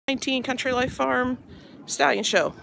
19 Country Life Farm Stallion Show.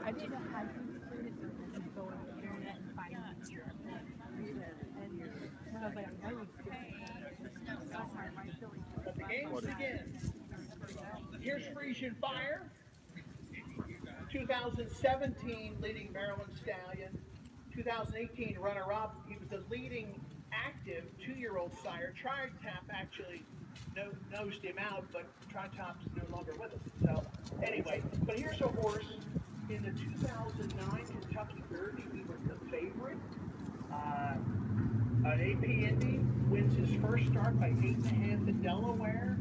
I didn't know how to include it, so I go on the internet and find it here. And I was like, I would But the games begin. Here's Frisian Fire, 2017 leading Maryland Stallion, 2018 runner-up. He was the leading active 2-year-old sire. Tri-Tap actually nosed him out, but Tri-Tap's no longer with us. So anyway, but here's a horse in the 2009 Kentucky Derby. He was the favorite. An AP Indy wins his first start by 8.5 in Delaware.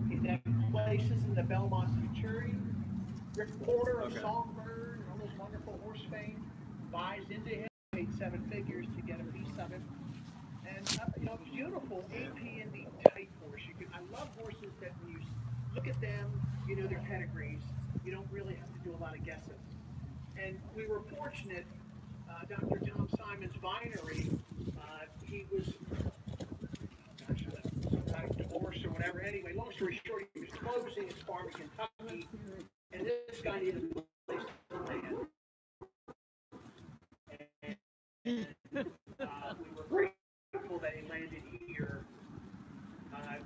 He then places in the Belmont Futurity. Rick Porter of Songbird, all those wonderful horse fame, buys into him, paid 7 figures to get a piece of it. And you know, beautiful AP Indy type horse. I love horses that when you look at them, you know their pedigrees. You don't really have to do a lot of guessing. And we were fortunate. Dr. Tom Simon's Vinery, he was, some kind of divorce or whatever. Anyway, long story short, he was closing his farm in Kentucky, and this guy needed a place to land. And we were grateful that he landed here.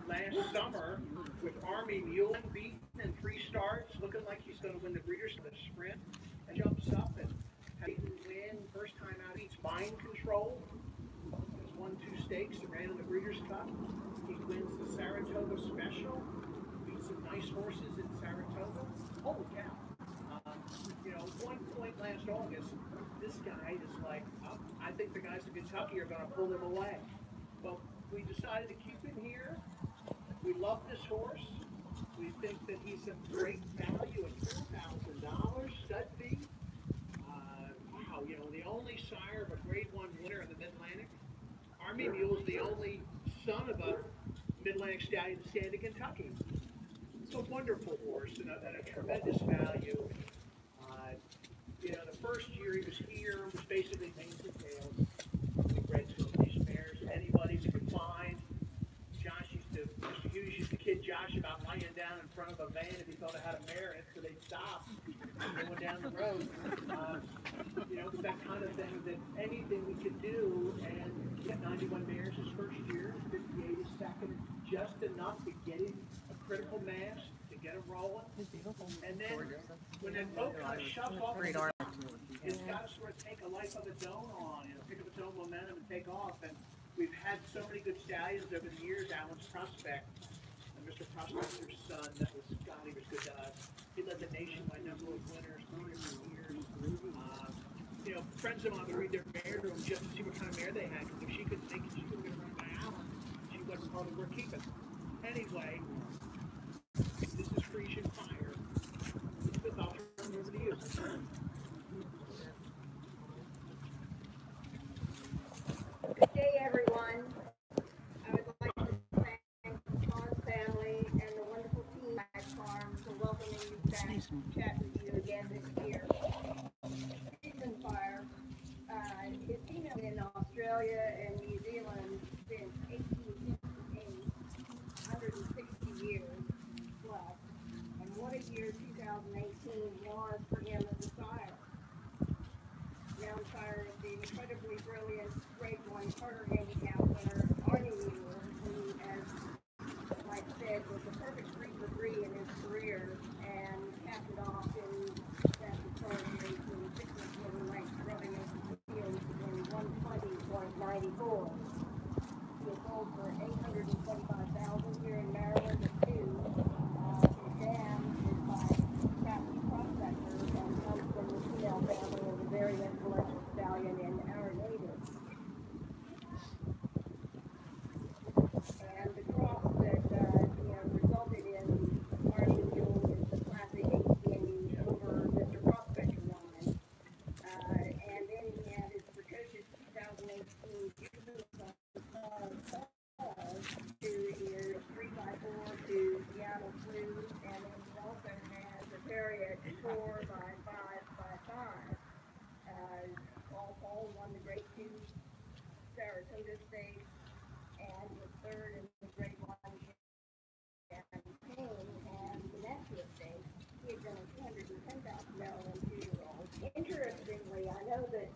Last summer, with Army Mule beaten in 3 starts, looking like he's going to win the Breeders' Cup sprint, and jumps up and win first time out. He's Mind Control. He's won 2 stakes and ran in the Breeders' Cup. He wins the Saratoga Special. Beat some nice horses in Saratoga. Holy cow! You know, 1 point last August, this guy is like, I think the guys in Kentucky are going to pull him away. Well, we decided to keep him here. We love this horse. We think that he's a great value at $4,000 stud fee. Wow, you know, the only sire of a Grade 1 winner in the Mid-Atlantic. Army Mule is the only son of a Mid-Atlantic stallion to stand in Kentucky. It's a wonderful horse and a tremendous value. You know, the first year he was here was basically mains and tails. We bred some of these mares. Anybody we could find. Mr. Hughes used to kid Josh about lying down in front of a van if he thought it had a mare in it, so they'd stop going down the road. You know, it's that kind of thing that anything we could do, and he got 91 mares his first year, 58 his second, just enough to get him a critical mass, to get him rolling. And then when that boat kind of shoves off, it's got to sort of take a life of its own on, you know, pick up its own momentum and take off. And we've had so many good stallions over the years. Alan's Prospect, and Mr. Prospector's son, that was, God, he was good to us. He led the nation by number of winners for years. You know, friends of mine would read their mare to him just to see what kind of mare they had. Because if she couldn't think she was going to run by Alan, she wasn't probably worth keeping. Anyway, this is Frisian Fire. I'll turn it over to you. Good day, everyone. I would like to thank Sean's family and the wonderful team at Farm for welcoming me back to chat with you again this year. Frisian Fire is female in Australia and New Zealand since 1858, 160 years plus, and what a year 2018 was for him as a sire. Young sire of the incredibly brilliant Grade 1 Carter handicap winner, Arnie Mueller, who, as Mike said, was the perfect 3-for-3 in his career and capped it off in that victorious race in 6-1 length, rubbing into the field in 120.94. He was sold for $825,000 here in Maryland at 2. His dam is by Captain Prospector and comes from the female family of a very influential stallion in our native. And the cross that resulted in Arnie Mule is the classic ATNU over Mr. Prospector. male won the Grade 2 Saratoga Stakes and was third in the Grade 1 campaign. And the next Stakes, he had done a 210,000 Maryland 2-year-old. Interestingly, I know that,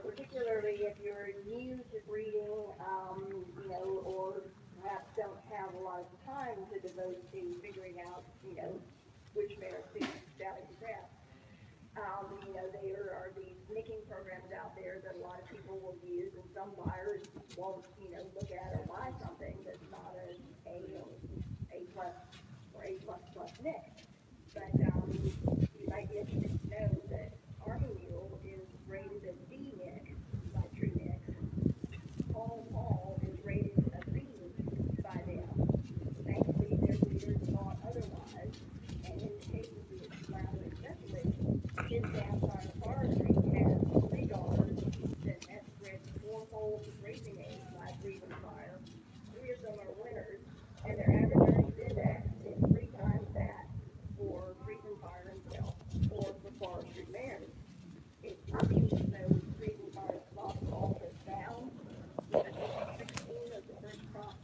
particularly if you're new to breeding, or perhaps don't have a lot of time to devote to figuring out, which mare suits Stallion Show. There are these nicking programs out there that a lot of people will use, and some buyers won't, look at or buy something that's not A plus or A plus plus nick. But you might be interested to know that Army Mule is rated a D nick by True Nicks. Paul is rated a B by them. Thankfully, their leaders thought otherwise, and in the case of the Brown especially, his Vampire Forestry has 3 daughters that have bred 4 foals of racing age by Breeding Fire. 3 of them are winners, and their average earnings index is 3 times that for Breeding Fire himself or for forestry mares. It seems as though Breeding Fire's lost all has down, with 16 of the first crop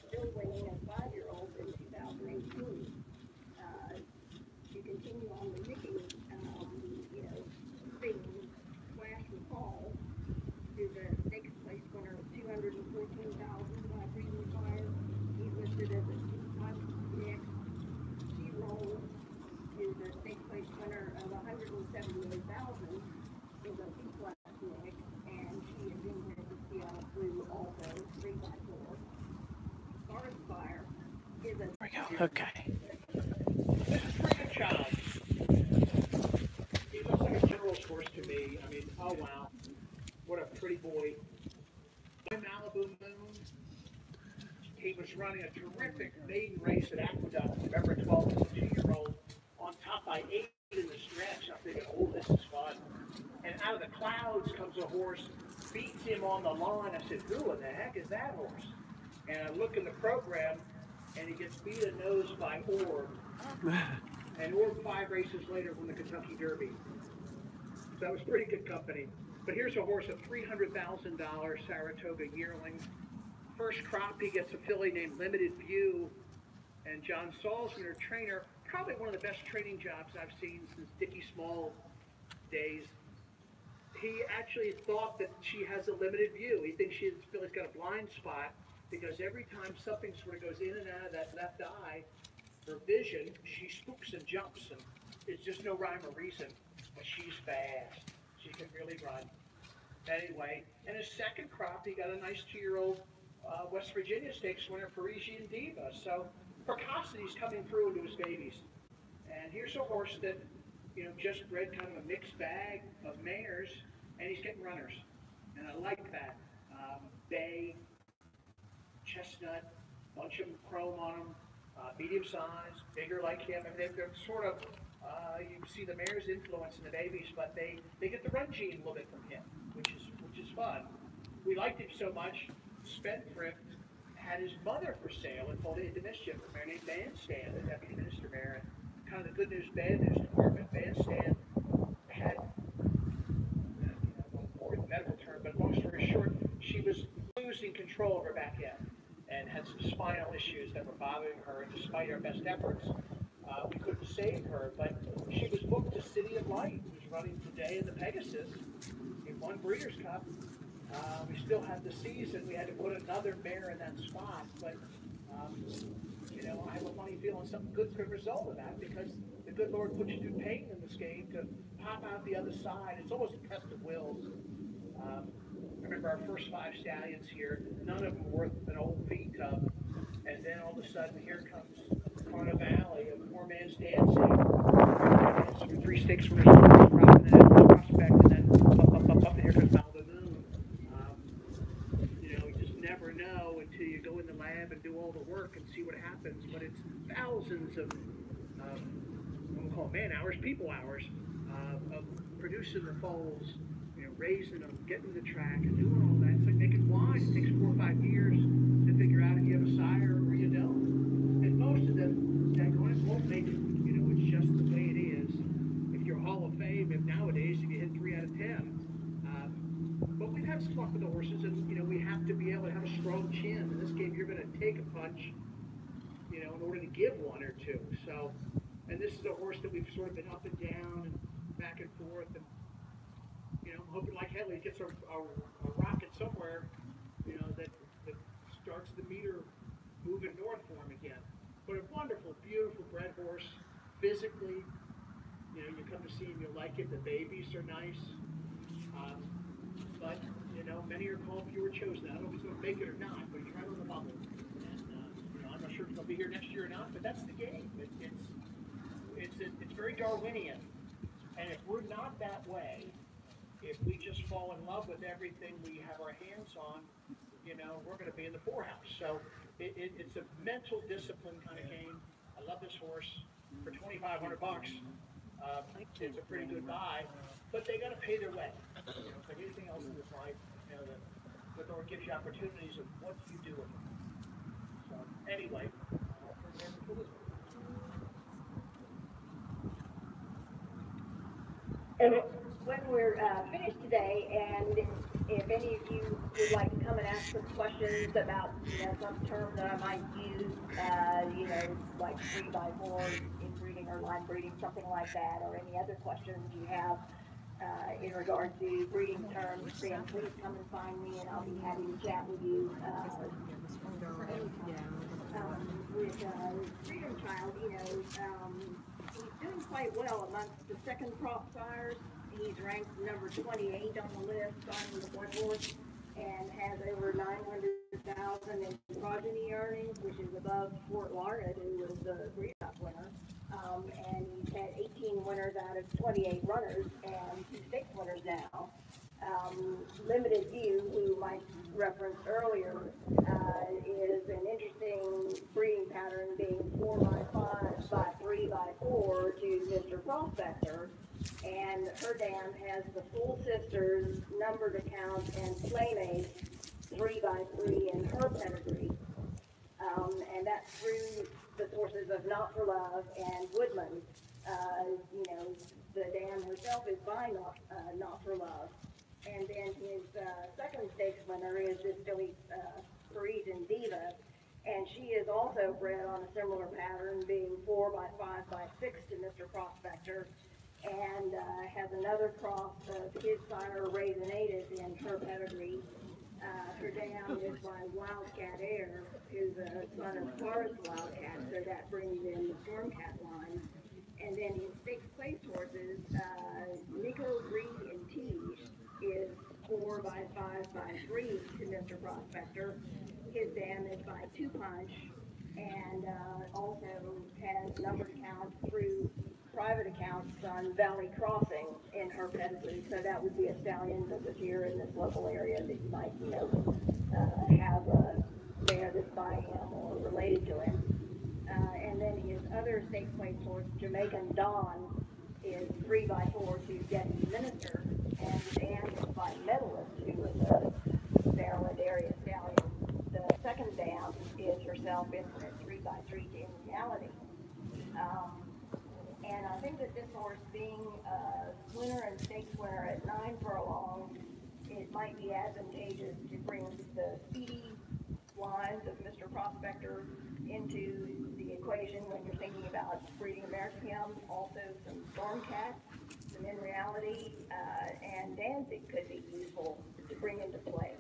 still winning as 5-year-olds in 2018. To continue on the nicking, thing, Flash McCall is a stakes place winner of $214,000 by Breeding Fire. He's listed as a C-plus nick. She-Roll is a stakes place winner of $178,000 is a C-plus nick, and she is in here to Seattle Blue also 3x4. Forest Fire is a... There we go. Okay. This is pretty good job. He looks like a general's horse to me. I mean, oh wow, what a pretty boy. My Malibu Moon, he was running a terrific maiden race at Aqueduct, November 12th, as a 2-year-old, on top by 8 in the stretch. I'm thinking, oh, this is fun. And out of the clouds comes a horse, beats him on the lawn. I said, who in the heck is that horse? And I look in the program, and he gets beat a nose by Orb. And Orb 5 races later won the Kentucky Derby. So that was pretty good company. But here's a horse, a $300,000 Saratoga yearling. First crop, he gets a filly named Limited View. And John Salzman, her trainer, probably one of the best training jobs I've seen since Dickie Small days. He actually thought that she has a limited view. He thinks this filly's got a blind spot because every time something sort of goes in and out of that left eye, her vision, she spooks and jumps, and it's just no rhyme or reason. But she's fast. She can really run. Anyway, in his second crop, he got a nice 2-year-old West Virginia Stakes winner, Parisian Diva. So precocity's coming through into his babies. And here's a horse that, just bred kind of a mixed bag of mares, and he's getting runners. And I like that. Bay, chestnut, bunch of chrome on them. Medium size, bigger like him. I mean, they're sort of, you see the mare's influence in the babies, but they get the run gene a little bit from him, which is fun. We liked him so much, Spendthrift had his mother for sale and pulled into mischief, a mare named Bandstand, the deputy minister mare. And kind of the good news, bad news department, Bandstand had, more medical term, but long story short, she was losing control of her back end and had some spinal issues that were bothering her, and despite our best efforts, we couldn't save her, but she was booked to City of Light, who's running today in the Pegasus. It won Breeders' Cup. We still had the season. We had to put another mare in that spot, but, I have a funny feeling something good could result of that, because the good Lord puts you through pain in this game to pop out the other side. It's almost a test of wills. I remember our first 5 stallions here, none of them worth an old feed tub, and then all of a sudden here comes Carnivale, a poor man's dancing. 3 stakes winners, and then Prospect, and then up, and here comes Malibu Moon. You just never know until you go in the lab and do all the work and see what happens, but it's thousands of, I'm gonna call it man hours, people hours, of producing the foals, raising them, getting the track, and doing all that. It's like making wine. It takes 4 or 5 years to figure out if you have a sire or you don't. And most of them, that won't make it. It's just the way it is. If you're Hall of Fame, if nowadays if you hit 3 out of 10, let's talk with the horses, and we have to be able to have a strong chin. In this game, you're going to take a punch, in order to give one or two. So, and this is a horse that we've sort of been up and down and back and forth, and I'm hoping like Headley gets a rocket somewhere, that starts the meter moving north for him again. But a wonderful, beautiful bred horse, physically. You come to see him, you'll like it. The babies are nice. Um, but, many are called, few are chosen. I don't know if he's going to make it or not, but he's right on the bubble. And, I'm not sure if he's going to be here next year or not, but that's the game. It's very Darwinian. And if we're not that way, if we just fall in love with everything we have our hands on, we're going to be in the poorhouse. So it's a mental discipline kind of game. I love this horse. For $2,500, it's a pretty good buy, but they got to pay their way. It's like anything else in this life. The Lord gives you opportunities of what you do with them. So anyway, And when we're finished today, and if any of you would like to come and ask some questions about, some term that I might use, like 3x4 inbreeding or line breeding, something like that, or any other questions you have in regard to breeding terms, then please come and find me, and I'll be happy to chat with you. With Freedom Child, he's doing quite well amongst the second crop sires. He's ranked number 28 on the list, starting with one horse, and has over 900,000 in progeny earnings, which is above Fort Lauderdale, who was the Breeders' Cup winner. And he's had 18 winners out of 28 runners, and 2 stakes winners now. Limited View, who Mike referenced earlier, is an interesting breeding pattern, being 4x5 by 3x4 to Mr. Prospector, and her dam has the full sisters, numbered account, and playmates 3x3 in her pedigree, and that's through the sources of Not for Love and Woodland. The dam herself is by Not for Love. And then his second stakes winner is this filly, Parisian Diva, and she is also bred on a similar pattern, being 4x5 by 6 to Mr. Prospector, and has another cross of his sire, Raisinated, in her pedigree. Her dam is by Wildcat Air, who's a son of Forest Wildcat, so that brings in the Stormcat line. And then his stakes place horses, Nico, Reed, and Tige is 4x5 by 3 to Mr. Prospector. His dam is by 2 punch, and also has numbered accounts through private accounts on Valley Crossing in her pedigree. So that would be a stallion that was here in this local area that you might, have a mare that's by him or related to him. And then his other stakes place horse, Jamaican Dawn, is 3x4 to Deputy Minister, and the dam is by Medalist, who is a Maryland area stallion. The second dam is herself Infinite 3x3 to In Reality. And I think that this horse, being a winner and stakes winner at 9 furlongs, it might be advantageous to bring the speedy lines of Mr. Prospector into the equation when you're thinking about breeding American, also some Stormcat, some In Reality, and Danzig could be useful to bring into play.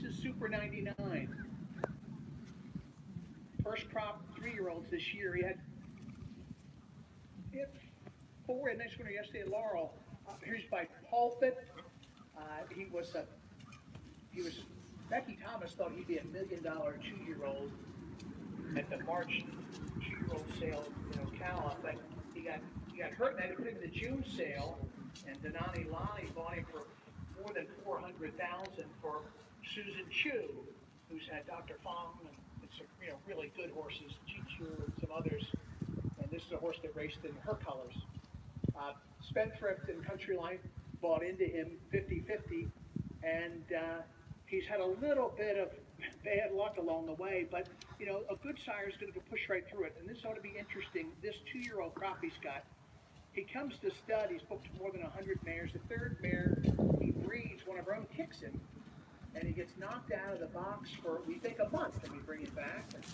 this is Super 99. First crop 3-year-olds this year. He had 4 and next winner yesterday, Laurel. Here's by Pulpit. He was Becky Thomas thought he'd be $1 million 2-year-old at the March 2-year-old sale in Ocala, but he got hurt, and they had to put him in the June sale, and Denani Lani bought him for more than $400,000 for Susan Chu, who's had Dr. Fong and some really good horses, Chi-Chu and some others, and this is a horse that raced in her colors. Spendthrift and Country Life bought into him 50-50, and he's had a little bit of bad luck along the way, but you know, a good sire is going to push right through it, and this ought to be interesting. This 2-year-old crop he's got, he comes to stud, he's booked more than 100 mares. The third mare he breeds, one of our own kicks him, and he gets knocked out of the box for, we think, a month, and we bring him back, and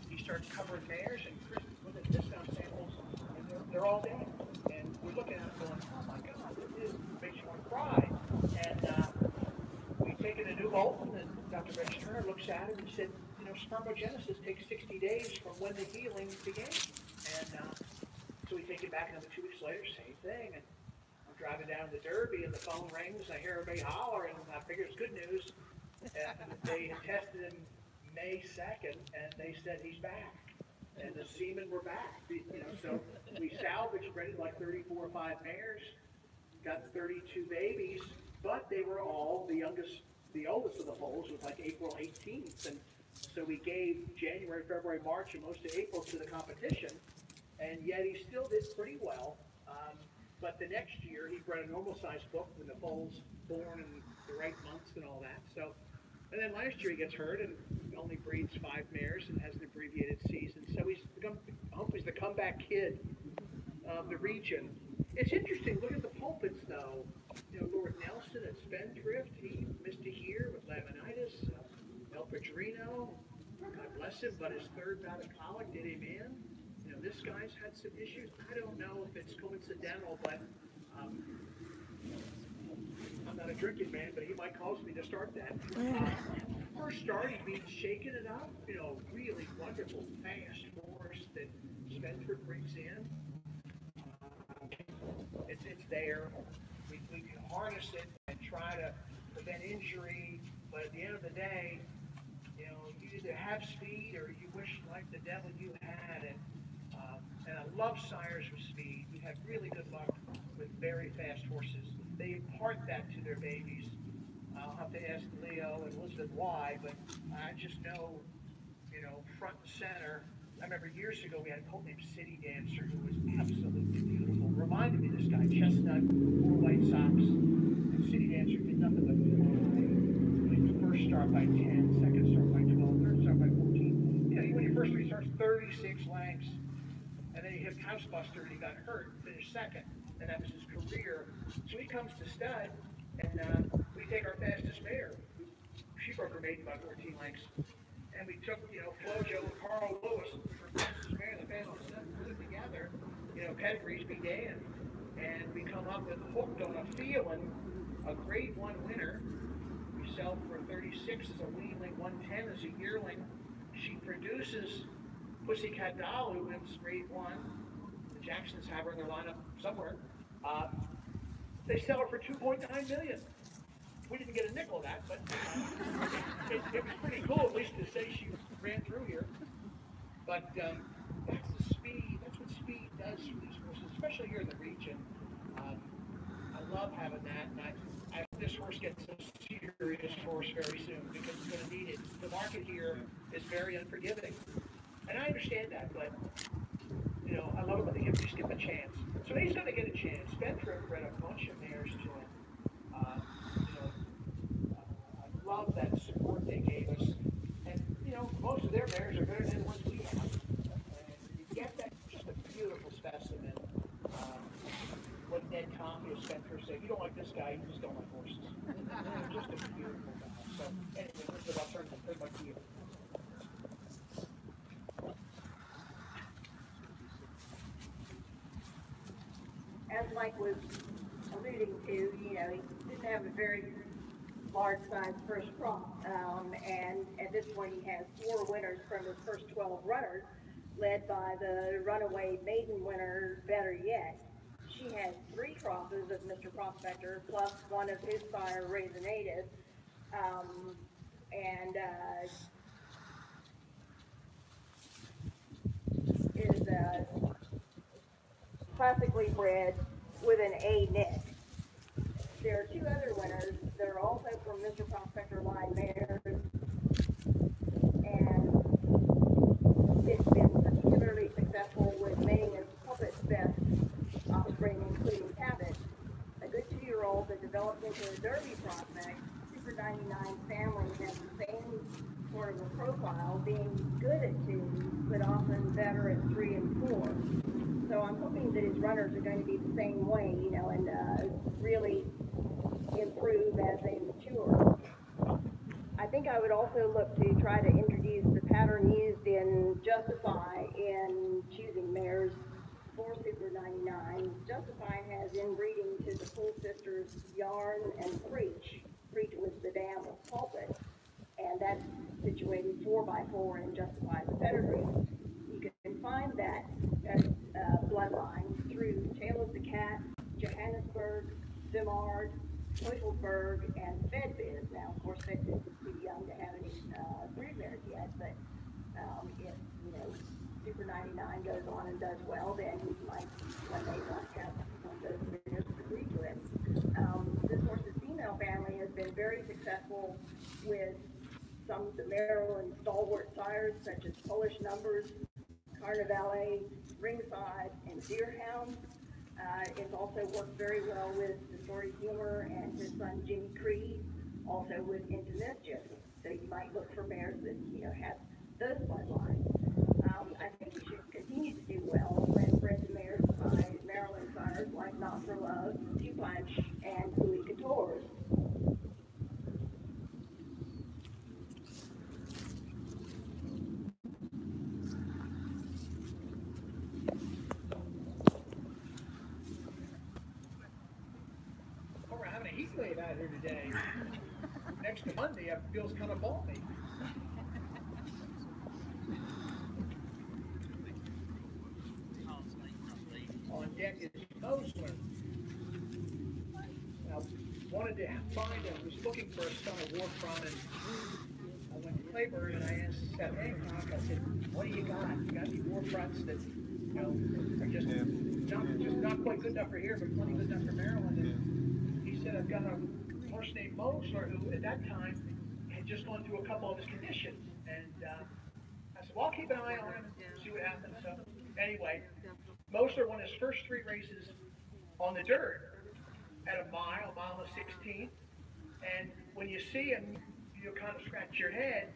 he starts covering mares, and Chris is looking at discount samples, and they're all dead. And we're looking at it going, oh my God, this makes you want to cry. And we take it a new Bolton, and Dr. Reg Turner looks at it and said, you know, spermogenesis takes 60 days from when the healing began. And so we take it back another 2 weeks later, same thing. And I'm driving down to the Derby, and the phone rings, and I hear everybody holler, and I figure it's good news. And they tested him May 2nd, and they said he's back. And the semen were back. You know, so we salvaged, bred like 34 or 5 mares, got 32 babies, but they were all the youngest, the oldest of the foals was like April 18th. And so we gave January, February, March, and most of April to the competition, and yet he still did pretty well. But the next year, he bred a normal-sized book when the foals born in the right months and all that. So, and then last year he gets hurt and only breeds 5 mares and has an abbreviated season. So he's become, hopefully, he's the comeback kid of the region. It's interesting. Look at the pulpits, though. You know, Lord Nelson at Spendthrift, he missed a year with laminitis. El Padrino, God bless him, but his third bout of colic did him in. You know, this guy's had some issues. I don't know if it's coincidental, but I'm not a drinking man, but he might cause me to start that. First start, he'd be shaking it up. You know, really wonderful, fast horse that Spendthrift brings in. It's there. We can harness it and try to prevent injury, but at the end of the day, you know, you either have speed or you wish like the devil you had. And I love sires with speed. We have really good luck with very fast horses. They impart that to their babies. I'll have to ask Leo and Elizabeth why, but I just know, you know, front and center. I remember years ago we had a colt named City Dancer who was absolutely beautiful. Reminded me of this guy, Chestnut, 4 white socks. And City Dancer did nothing but first start by 10, second start by 12, third start by 14. You know, when you first start, he starts 36 lengths. And then he hit Housebuster and he got hurt, finished second. And that was his career. So he comes to stud, and we take our fastest mare. She broke her maiden by 14 lengths. And we took, you know, Flojo and Carl Lewis for fastest mare, the fastest stud, put it together. You know, pedigrees began. And we come up with Hooked on a Feeling, a grade 1 winner. We sell for 36 as a weanling, 110 as a yearling. She produces Pussycat Doll, who wins grade 1. The Jacksons have her in their lineup somewhere. They sell her for $2.9 million. We didn't get a nickel of that, but it was pretty cool, at least to say she ran through here. But that's the speed. That's what speed does for these horses, especially here in the region. I love having that, and I hope this horse gets a serious horse very soon because it's going to need it. The market here is very unforgiving. And I understand that, but, you know, I love it when they just give him a chance. So he's going to get a chance. Spendthrift bred a bunch of mares to him. You know, I love that support they gave us. And, you know, most of their mares are better than the ones we have. And you get that, just a beautiful specimen. What Ned Coffey of Spendthrift said, you don't like this guy, you just don't like horses. Just a beautiful guy. So, anyway, this is about turning the back to you. As Mike was alluding to, you know, he didn't have a very large size first crop, and at this point he has 4 winners from his first 12 runners, led by the runaway maiden winner, Better Yet. She has 3 crosses of Mr. Prospector, plus one of his sire, Raisinatus, and is classically bred with an A neck. There are 2 other winners. They're also from Mr. Prospector line mares, and it's been particularly successful with mating as puppet's best offspring, including Cabot, a good 2-year-old that developed into a derby prospect, Super 99 family has the same sort of a profile, being good at 2, but often better at 3 and 4. So I'm hoping that his runners are going to be the same way, you know, and really improve as they mature. I think I would also look to try to introduce the pattern used in Justify in choosing mares for Super 99. Justify has inbreeding to the full sisters Yarn and Preach. Preach was the dam of Pulpit, and that's situated 4x4 in Justify's pedigree. You can find that bloodline through Tail of the Cat, Johannesburg, Simard, Teufelsberg, and Fedbiz. Now, of course, Fedbiz is too young to have any brood mares yet, but if, you know, Super 99 goes on and does well, then he might one day want to have one of those mares to breed to him. This horse's female family has been very successful with some of the Maryland stalwart sires, such as Polish Numbers, Carnivale, Ringside, and Deerhound. It's also worked very well with Distorted Humor and his son Jimmy Creed, also with Into Mischief. So you might look for mares that, you know, have those bloodlines. I think you should continue to do well when bred to mares by Maryland sires like Not for Love, Two Punch, and Louis Couture's. Oh, we're having a heat wave out here today. Next to Monday, it feels kind of balmy. On deck is Mosler. Now, wanted to find him, was looking for a son of Warfront, and I went to Clayburn and I asked Seth Hancock, I said, what do you got? You got any Warfronts that, you know, are just not quite good enough for here, but plenty good enough for Maryland? And he said, I've got a horse named Mosler who at that time had just gone through a couple of his conditions. And I said, well, I'll keep an eye on him and see what happens. So anyway, Mosler won his first 3 races on the dirt at a mile and 16. And when you see him, you kind of scratch your head,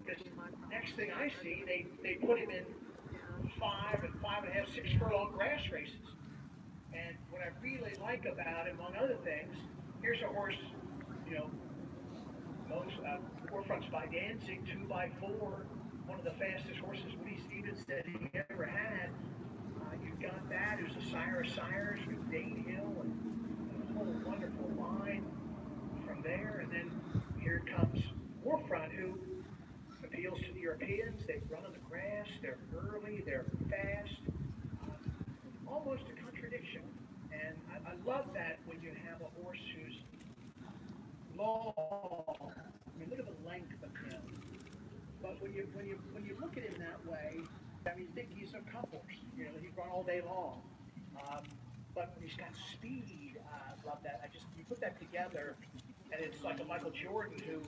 because next thing I see, they put him in 5 and 5.5, 6 furlong grass races. And what I really like about him, among other things, here's a horse, you know, most Warfronts by Danzig, 2x4, one of the fastest horses Woody Stevens said he ever had. You've got that, who's a sire of sires with Dane Hill, and a whole wonderful line from there. And then here comes Warfront, who appeals to the Europeans. They run on the grass, they're early, they're fast, almost a contradiction. And I love that when you have a horse who's long. I mean, look at the length of him. But when you look at him that way, I mean, you think he's a cup horse. You know, he'd run all day long. But when he's got speed, I love that. You put that together, and it's like a Michael Jordan who,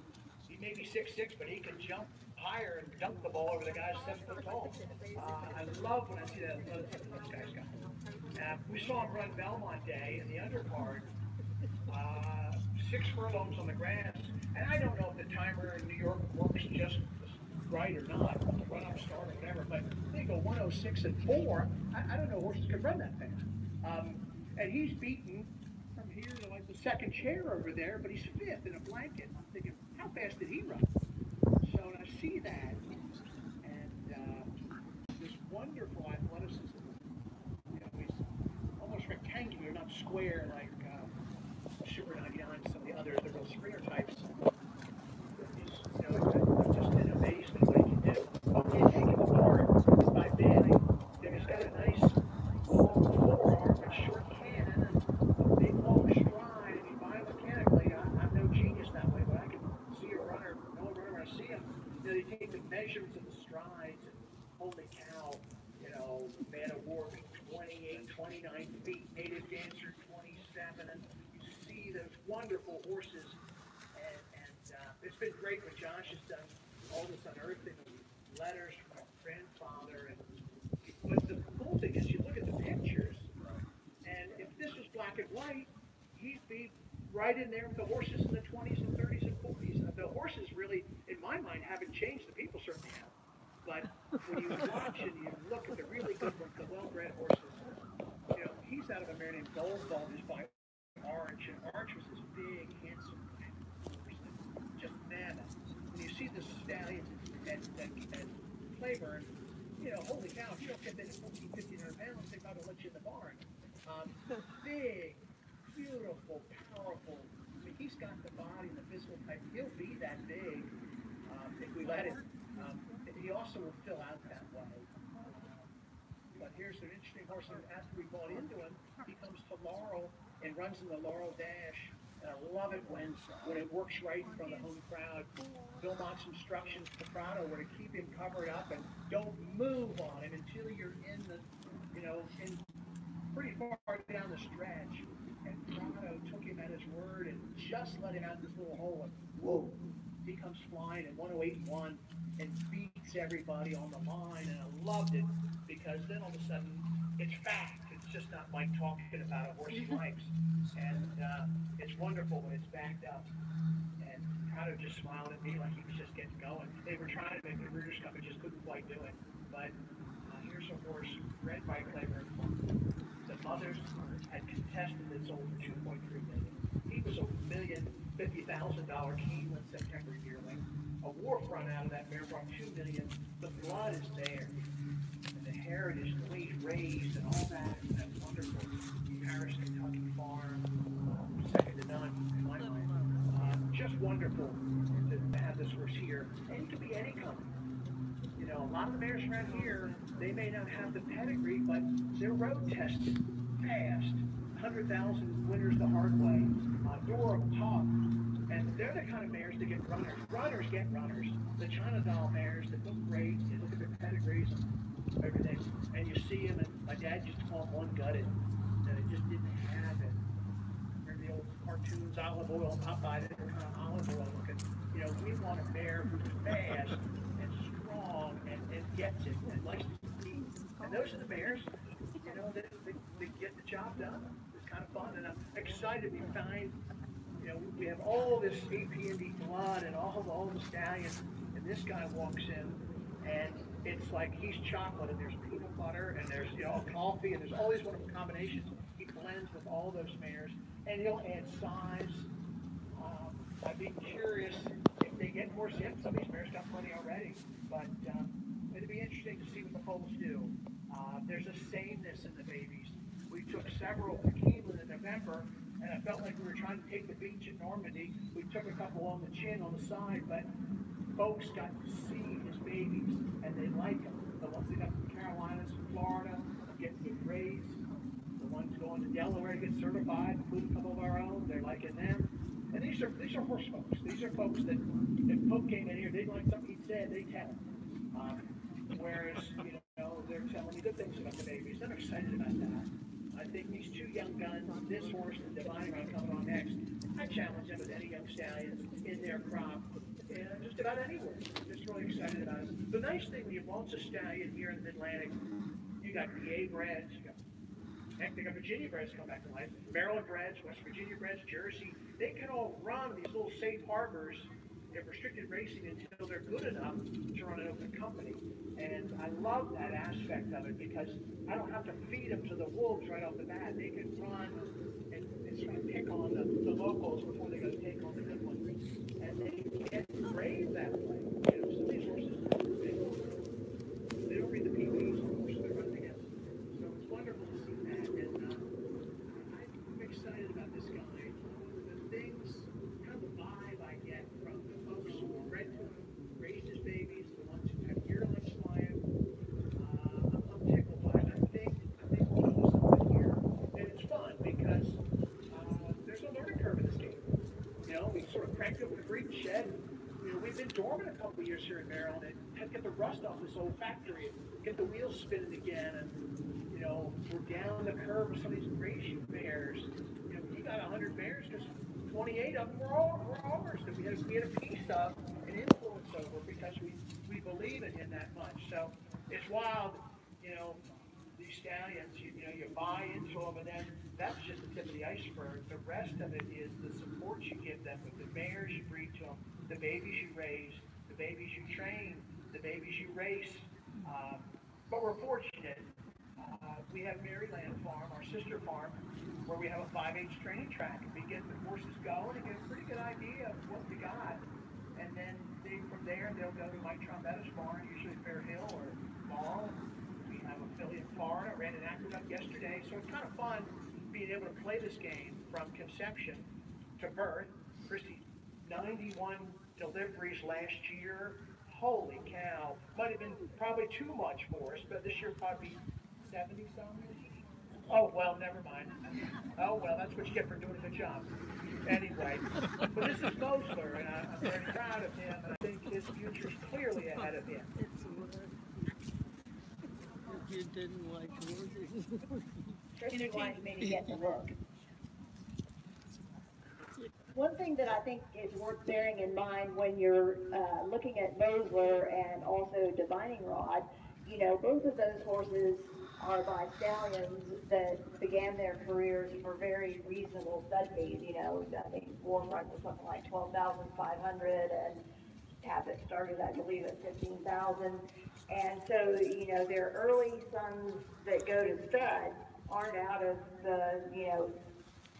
he may be 6'6", but he can jump higher and dunk the ball over the guys 7 foot tall. I love when I see that. This guy's got. We saw him run Belmont Day in the undercard, 6 furlongs on the grass, and I don't know if the timer in New York works just right or not, run up, start, or whatever, but they go 106 and 4. I don't know horses could run that fast. And he's beaten from here to like the second chair over there, but he's 5th in a blanket. I'm thinking, how fast did he run? So I see that, and this wonderful athleticism. You know, he's almost rectangular, not square like Super 99, some of the others, the real sprinter types. He's, you know, I'm just in amazement what he can do. Okay, take him apart by bend. He's got a nice long forearm and short cannon, and a big long stride. I mean, biomechanically, I'm no genius that way, but I can see a runner, know a runner when I see him. You know, they take the measurements of the strides, and holy cow, you know, Man of War 28, 29 feet, Native Dancer 27, and you see those wonderful horses. And it's been great when Josh has done all this unearthing of letters from my grandfather. But the cool thing is, you look at the pictures, and if this was black and white, he'd be right in there with the horses in the 20s and 30s and 40s. The horses really, in my mind, haven't changed. The people certainly have. But when you watch and you look at the really good ones, the well-bred horses, he's out of a mare named Goldball who's by Orange, and Orange was this big, handsome horse, just mammoth. When you see the stallions at Claiborne, holy cow, if you don't get that at 14, 1,500 pounds, they probably let you in the barn. Big, beautiful, powerful. I mean, he's got the body and the physical type. He'll be that big if we let him. He also will fill out that way. But here's an interesting horse. After we bought into him, he comes to Laurel and runs in the Laurel Dash. And I love it when it works right from the home crowd. Bill Mott's instructions to Prado were to keep him covered up and don't move on him until you're in the, in pretty far down the stretch. And Prado took him at his word and just let him out this little hole. And whoa, he comes flying at 108.1 and beats everybody on the line. And I loved it because then all of a sudden it's fact. It's just not Mike talking about a horse he likes. And it's wonderful when it's backed up. And Prado just smiled at me like he was just getting going. They were trying to make the Breeders' Cup and just couldn't quite do it. But here's a horse bred by Claiborne. The mothers had contested this over $2.3 million. He was a $1,050,000 Keeneland September yearling. A war front out of that mare brought $2 million. The blood is there. And the heritage, the way he's raised and all that wonderful Paris, Kentucky farm, second to none in my mind. Just wonderful to have this horse here. And he could be any company. A lot of the mares around here, they may not have the pedigree, but they're road tested, fast, 100,000 winners the hard way, durable, tough, and they're the kind of mares that get runners. Runners get runners. The China Doll mares that look great, you look at their pedigrees and everything, and you see them, and my dad used to call them one-gutted, and it just didn't have it. Remember the old cartoons, olive oil, Popeye, they were kind of olive oil looking. We want a mare who's fast and strong and gets it and likes to compete. And those are the mares, that get the job done. It's kind of fun, and I'm excited we find, we have all this APND blood and all the stallions, and this guy walks in, and it's like he's chocolate, and there's peanut butter, and there's coffee, and there's all these wonderful combinations. He blends with all those mares, and he'll add size. I'd be curious if they get more in. Some of these mares got plenty already, but it'd be interesting to see what the foals do. There's a sameness in the babies. We took several to Keeneland in November, and I felt like we were trying to take the beach at Normandy. We took a couple on the chin on the side, but folks got to see his babies, and they like them. The ones that got from Carolinas and Florida are getting good grades. The ones going to Delaware to get certified, including a couple of our own, they're liking them. And these are horse folks. These are folks that if Pope came in here, they'd like something he said, they tell him. Whereas, they're telling me good things about the babies. I'm excited about that. I think these two young guns, this horse and Divine Round coming on next, I challenge them with any young stallions in their crop, and just about anywhere. I'm just really excited about it. The nice thing when you launch a stallion here in the Mid-Atlantic, you got PA breds, they got Virginia breds come back to life, Maryland breds, West Virginia breds, Jersey. They can all run these little safe harbors in restricted racing until they're good enough to run an open company. And I love that aspect of it because I don't have to feed them to the wolves right off the bat. They can run and sort of pick on the locals before they go take on the good ones. And they get brave that way. Some of these horses, they don't read the PBs on the horses they're running against. So it's wonderful to see that. And I'm excited about this guy. The things, kind of the vibe I get from the folks who are bred to him, raised his babies, the ones who have yearlings fly him. I'm tickled by it. I think we'll do something here. And it's fun because there's a learning curve in this game. We sort of cranked open the breeding shed. We've been dormant a couple of years here in Maryland and had to get the rust off this old factory and get the wheels spinning again. And, we're down the curve with some of these Gracie mares. He got 100 mares because 28 of them were ours that we had a piece of and influence over because we believe in him that much. So it's wild, these stallions, you buy into them, and then that's just the tip of the the iceberg. The rest of it is the support you give them with the mares you breed to them, the babies you raise, the babies you train, the babies you race. Um, but we're fortunate. We have Maryland Farm, our sister farm, where we have a 5H training track, and we get the horses going and get a pretty good idea of what we got. And then from there, they'll go to Mike Trombetta's barn, usually Fair Hill or Mall. We have a filly in Florida, ran an aqueduct yesterday, so it's kind of fun being able to play this game from conception to birth. Christy, 91 deliveries last year. Holy cow. Might have been probably too much for us, but this year probably 70 some. Oh, well, never mind. Oh, well, that's what you get for doing a good job. Anyway, but this is Mosler, and I'm very proud of him, and I think his future's clearly ahead of him. You didn't like horses. Christy wanted me to get the look. One thing that I think is worth bearing in mind when you're looking at Mosler and also Divining Rod, you know, both of those horses are by stallions that began their careers for very reasonable stud fees. You know, I think Warfront was something like 12,500, and Tablet started, I believe, at 15,000. And so, you know, their early sons that go to stud aren't out of the, you know,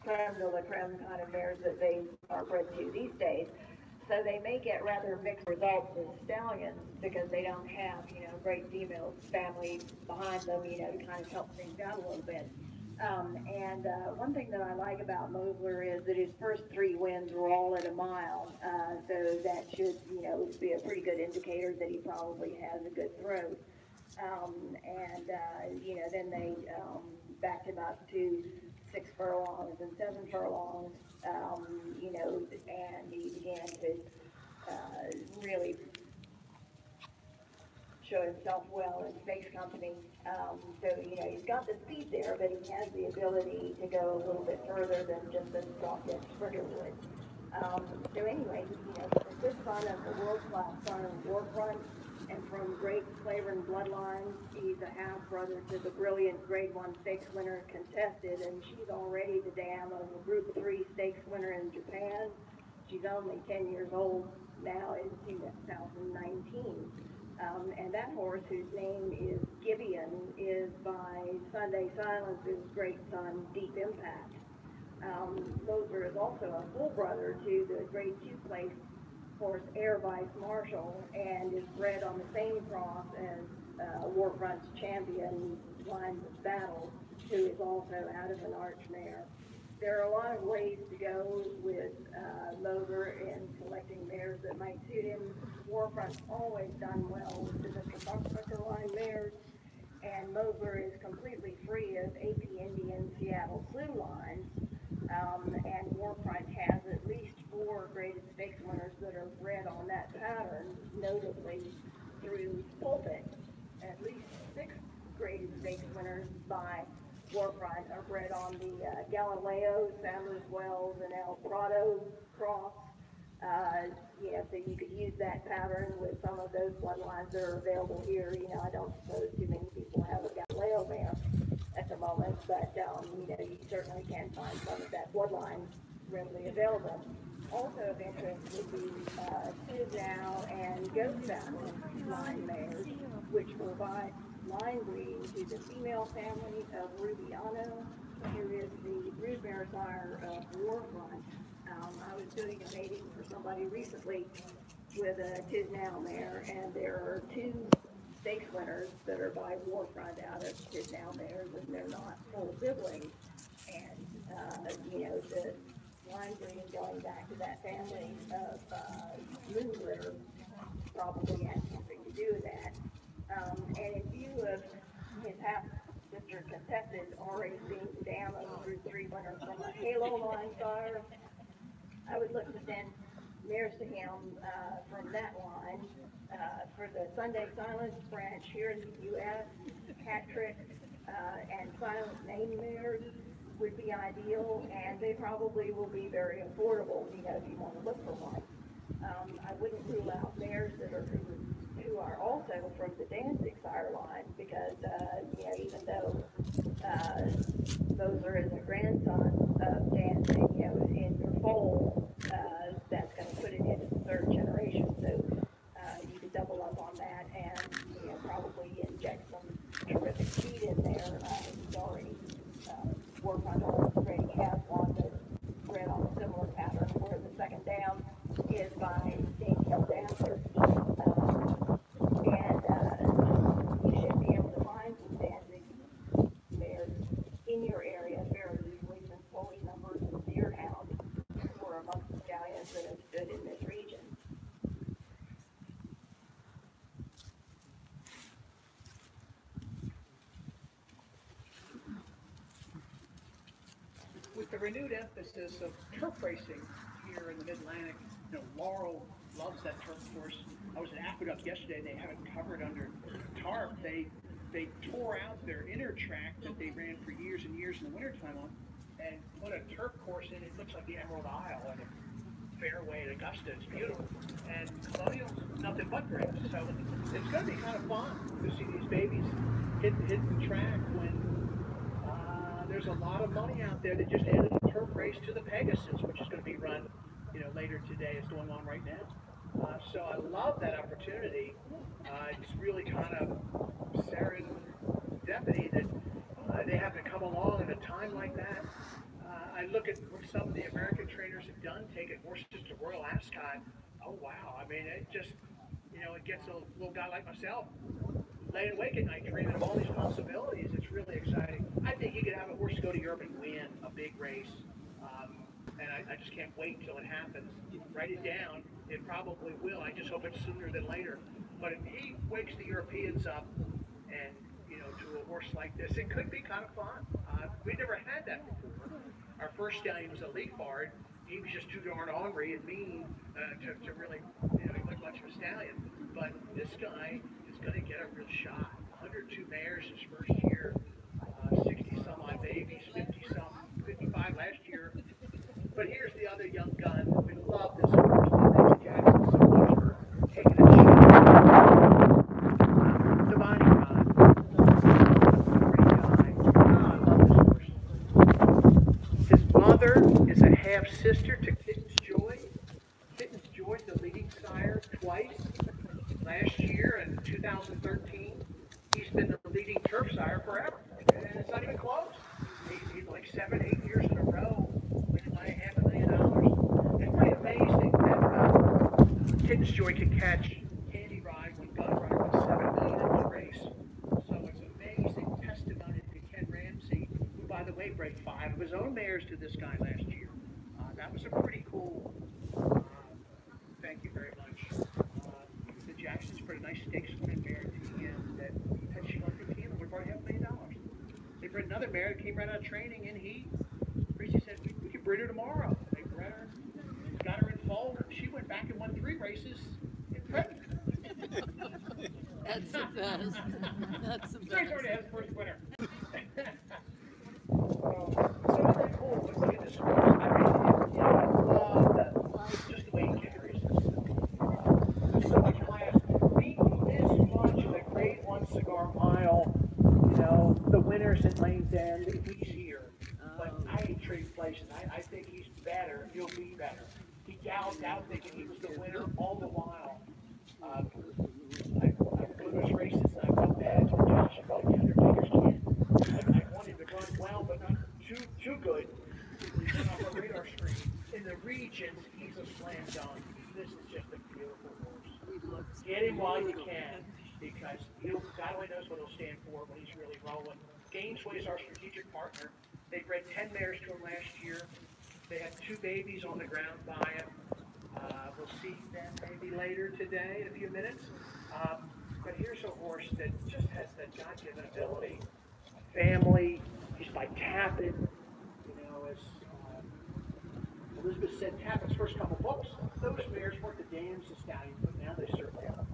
creme de la creme kind of mares that they are bred to these days. So they may get rather mixed results as stallions because they don't have, you know, great female family behind them, you know, to kind of help things out a little bit. One thing that I like about Mosler is that his first 3 wins were all at a mile. So that should, you know, be a pretty good indicator that he probably has a good throat. You know, then they backed him up to 6 furlongs and 7 furlongs, you know, and he began to really show himself well in Space Company. So, you know, he's got the speed there, but he has the ability to go a little bit further than just a stock-dead sprinter would. So anyway, you know, the good son of the world-class son of Warfront, and from great flavor and bloodlines, he's a half-brother to the brilliant Grade 1 stakes winner Contested, and she's already the dam of a Group 3 stakes winner in Japan. She's only 10 years old now in 2019. And that horse, whose name is Gibeon, is by Sunday Silence's great son, Deep Impact. Mosler is also a full brother to the Grade 2 place horse Air Vice Marshall, and is bred on the same cross as Warfront's champion, Lines of Battle, who is also out of an arch mare. There are a lot of ways to go with Mosler in selecting mares that might suit him. Warfront's always done well with the Mr. Buckbucker line mares, and Mosler is completely free of AP Indian Seattle Slew lines. And Warfront has at least 4 graded stakes winners that are bred on that pattern, notably through Pulpit. At least 6 graded stakes winners by Warfront are bred on the Galileo, Sanders Wells, and El Prado cross. You know, so you could use that pattern with some of those bloodlines that are available here. You know, I don't suppose too many people have a Galileo mare at the moment, but you know, you certainly can find some of that bloodline readily available. Also of interest would be Now and Ghost Battle line mares, which provide line breeding to the female family of Rubiano, who is the broodmare sire of Warfront. I was doing a mating for somebody recently with a Now mare, and there are 2 stakes winners that are by Warfront out of Now mares, and they're not full siblings. And, you know, the line breeding going back to that family of moon litter probably has something to do with that. And in view of his half-sister Contested already being the dam of a Group 3 winner from a Halo line sire, I would look to send mares to him from that line. For the Sunday Silence branch here in the U.S., Hat Trick and Silent Name mares would be ideal, and they probably will be very affordable, you know, if you want to look for one. I wouldn't rule out mares that are who are also from the Danzig sire line, because you know, even though Moser is a grandson of Danzig, you know, in your foal, that's going to put it into the third generation. So you could double up on that and, you know, probably inject some terrific feed in there. He's already worked on already has one that's bred on a similar pattern, where the second dam is by Dainty Dancer. And you should be able to find some Danzig mares in your area fairly easily, since foaling numbers and deerhound were amongst the stallions that have stood in this region. With the renewed emphasis of turf racing here in the Mid-Atlantic, you know, Laurel loves that turf course. I was at Aqueduct yesterday, and they have it covered under tarp. They tore out their inner track that they ran for years and years in the wintertime on, and put a turf course in. It looks like the Emerald Isle and a fairway at Augusta. It's beautiful. And Colonial's nothing but great. So it's going to be kind of fun to see these babies hit the track when there's a lot of money out there. They just added a turf race to the Pegasus, which is going to be run, you know, later today. It's going on right now. So I love that opportunity. It's really kind of serendipity that they happen to come along at a time like that. I look at what some of the American trainers have done, taking horses to Royal Ascot. Oh wow! I mean, it just, you know, it gets a little guy like myself laying awake at night dreaming of all these possibilities. It's really exciting. I think you could have a horse go to Europe and win a big race. And I just can't wait till it happens. Write it down. It probably will. I just hope it's sooner than later. But if he wakes the Europeans up and, you know, to a horse like this, it could be kind of fun. We never had that before. Our first stallion was a Leaf Bard. He was just too darn ornery and mean to really, you know, he wasn't much of a stallion. But this guy is going to get a real shot. 102 mares his first year, 60 some odd babies, 50 some, 55 last year. But here's the other young gun. We love this horse. Thanks, Jackson, so much for taking a shot. Divine God. Great guy. I love this horse. His mother is a half sister to Kitten's Joy. Kitten's Joy's the leading sire twice. Last year in 2013, he's been the leading turf sire forever. And it's not even close. He's like 7-8 years in a row winning by $500,000. It's pretty amazing that Kitten's Joy can catch Candy Ride when Gun Runner was $7 million in the race. So it's amazing testimony to Ken Ramsey, who, by the way, bred 5 of his own mares to this guy last year. That was a pretty cool. Thank you very much. The Jacksons put a nice stakes winning mare at the end that had she gone 15, would have brought $500,000. They bred another mare that came right out of training in heat. Gracie said, we could breed her tomorrow. They bred her, got her in foal. She went back and won 3 races in pregnant. That's the best. That's the Grace best. already has the first winner. So isn't that cool? Look at this horse. I mean, I love just the way he carries it. So much class. Beat this much in the Grade 1 Cigar Mile. You know, the winners at Lane's End, he's here. But I ain't trading places. I think he's better. He'll be better. He galloped out thinking he was the winner all the while. I go to those races and I felt bad. I told Josh, I felt like the Undertaker's kid. I wanted to run well, but not too good. He's off our radar screen. In the regions, he's a slam dunk. This is just a beautiful horse. Get him while you can, because God only knows what he'll stand for when he's really rolling. Gainesway is our strategic partner. They bred 10 mares to him last year. They had 2 babies on the ground by him. We'll see them maybe later today in a few minutes. But here's a horse that just has that God-given ability. Family, he's by Tappan. You know, as Elizabeth said, Tappan's first couple books, those mares weren't the dams the stallions, but now they certainly are.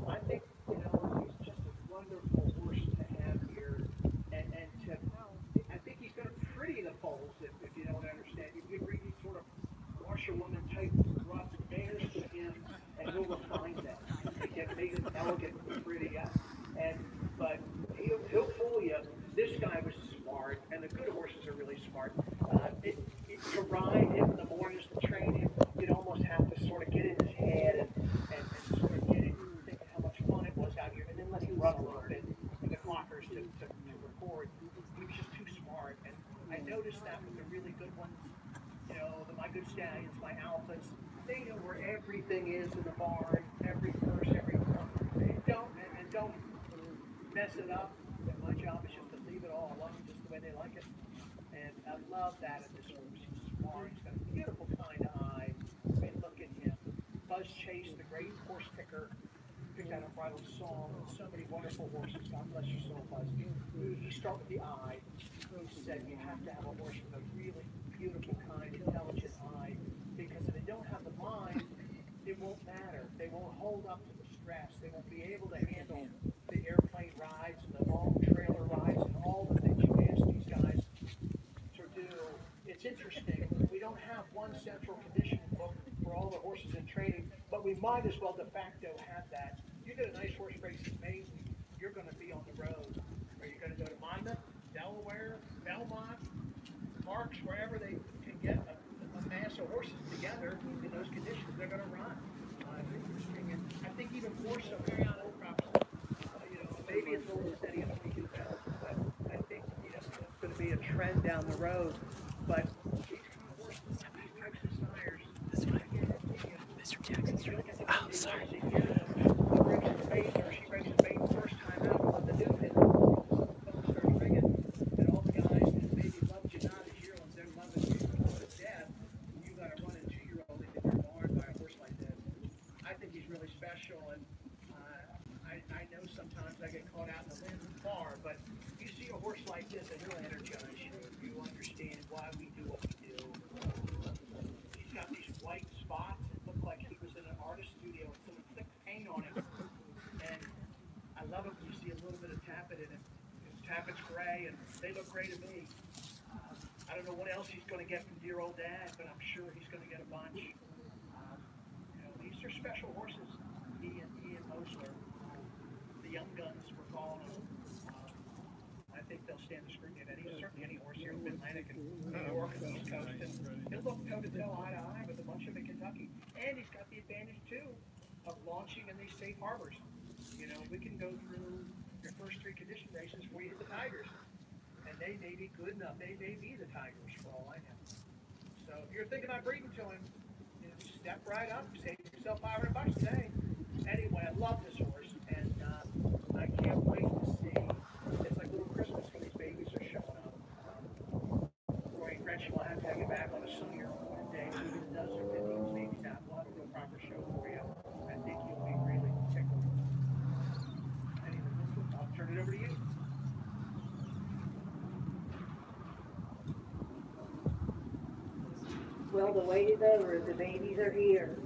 I think, you know, he's just a wonderful horse to have here. And to, I think he's going to pretty the foals, if you don't understand. You can read these sort of washerwoman type rough mares to him, and he'll refine them. horses are really smart. To ride him in the mornings to train him, you'd almost have to sort of get in his head and sort of get him thinking how much fun it was out here, and then let him run a little bit for the clockers to record. He was just too smart, and I noticed that with the really good ones, my good stallions, my alphas, they know where everything is in the barn, every purse, every they don't mess it up. And my job is just to leave it all alone, just the way they like it. And I love that in this horse. He's smart. He's got a beautiful kind eye. I mean, look at him. Buzz Chase, the great horse picker, picked out a bridal song. So many wonderful horses. God bless your soul, Buzz. You start with the eye. He said you have to have a horse with a really beautiful, kind, intelligent eye, because if they don't have the mind, it won't matter. They won't hold up to the stress. They won't be able to handle the airplane rides and the long trailer rides and all the things you ask these guys to do. It's interesting. We don't have one central conditioning book for all the horses in training, but we might as well de facto have that. You get a nice horse race in Maine, you're going to be on the road. Or you're going to go to Monmouth, Delaware, Belmont, Parks, wherever they can get a mass of horses together in those conditions, they're going to run. It's interesting, and I think even more so in old crops. Maybe it's a little steady as we can tell, but I think it's going to be a trend down the road. But these kind of horses, these types of sires, Mr. Jackson's really getting sorry. He breaks his bait, or she breaks his bait the first time out with the new hit. The phone starts ringing, and all the guys that maybe loved you not as yearlings, they're loving you to death. You got to run a 2-year-old into your barn by a horse like this. I think he's really special, and I know sometimes I get caught out in the limbs far, but you see a horse like this and he'll energize you. You understand why we do what we do. He's got these white spots that look like he was in an artist studio with some thick paint on him. And I love it when you see a little bit of tappet in him. Because tappet's gray, and they look gray to me. I don't know what else he's going to get from dear old dad, but I'm sure he's going to get a bunch. These are special horses. He and Mosler. The young guns, we're calling them. I think they'll stand the scrutiny of certainly any horse here in the Mid-Atlantic and New York and the East Coast. And he'll look toe-to-toe, eye-to-eye with a bunch of them in Kentucky. And he's got the advantage, too, of launching in these safe harbors. We can go through your first 3 condition races before you hit the Tigers. And they may be good enough. They may be the Tigers, for all I know. So if you're thinking about breeding to him, step right up, save yourself $500 today. Anyway, I love this horse, and I can't wait to see. It's like little Christmas when these babies are showing up. Roy and Gretchen will have to get back on a sunnier day, even a dozen or 15 babies out. We'll have a real proper show for you. I think you'll be really tickled. Anyway, I'll turn it over to you. Well, the wait is over. The babies are here.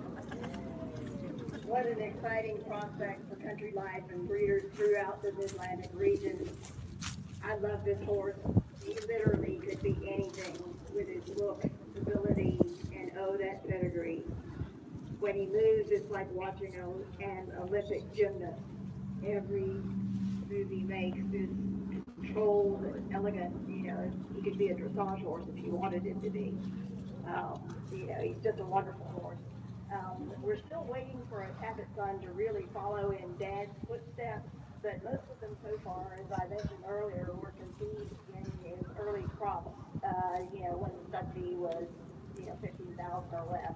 What an exciting prospect for country life and breeders throughout the Mid-Atlantic region. I love this horse. He literally could be anything with his look, ability, and that pedigree. When he moves, it's like watching an Olympic gymnast. Every move he makes is controlled and elegant. He could be a dressage horse if you wanted him to be. He's just a wonderful horse. We're still waiting for a Tappet son to really follow in Dad's footsteps, but most of them so far, as I mentioned earlier, were conceived in his early crops, when the stud fee was, 15,000 or less.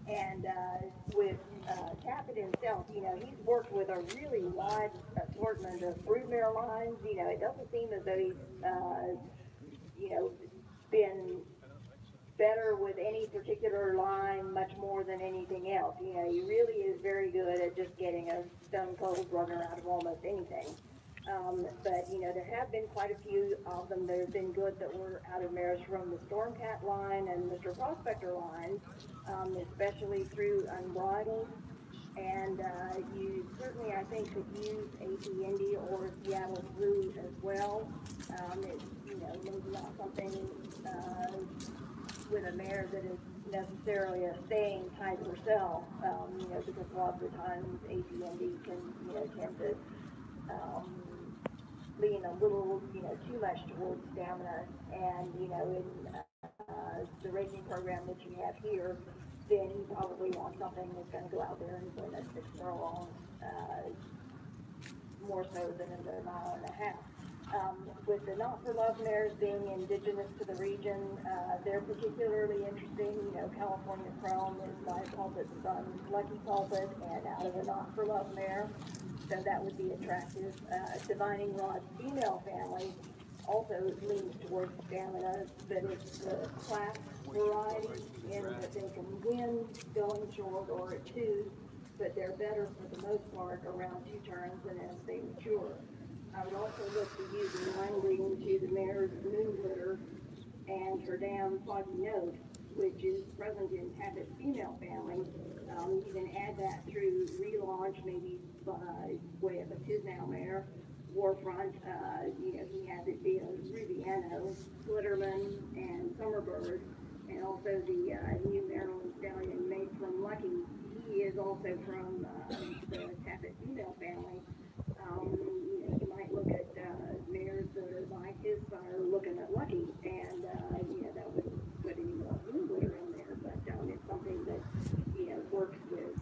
And with Tappet himself, he's worked with a really wide assortment of broodmare lines. It doesn't seem as though he's, been better with any particular line much more than anything else. He really is very good at just getting a stone cold runner out of almost anything. But there have been quite a few of them that have been good that were out of mares from the Stormcat line and Mr. Prospector line, especially through Unbridled. And you certainly, I think, could use AP Indy or Seattle Blue as well. It's, maybe not something with a mare that is necessarily a staying type herself, because a lot of the times AP Indy can, tend to lean a little, too much towards stamina. And, in the racing program that you have here, then you probably want something that's going to go out there and win a 6 furlongs, more so than in the mile and a half. With the Not for Love mares being indigenous to the region, they're particularly interesting. California Chrome is my pulpit son, Lucky Pulpit, and out of a Not for Love mare, so that would be attractive. Divining Rod's female family also leans towards stamina, but it's the class variety in that they can win going short or at 2, but they're better for the most part around 2 turns and as they mature. I would also look to use the line leading to the mare's Moon Glitter and her Damn Foggy Note, which is present in Habit's female family. You can add that through relaunch, maybe by way of a Tisnow mare, Warfront. He has it via Rubiano, Glitterman, and Summerbird, and also the new Maryland Stallion made from Lucky. He is also from the Taffet female family. You might look at mares that are like his sire looking at Lucky, and that would put any more Moon Glitter in there, but it's something that works with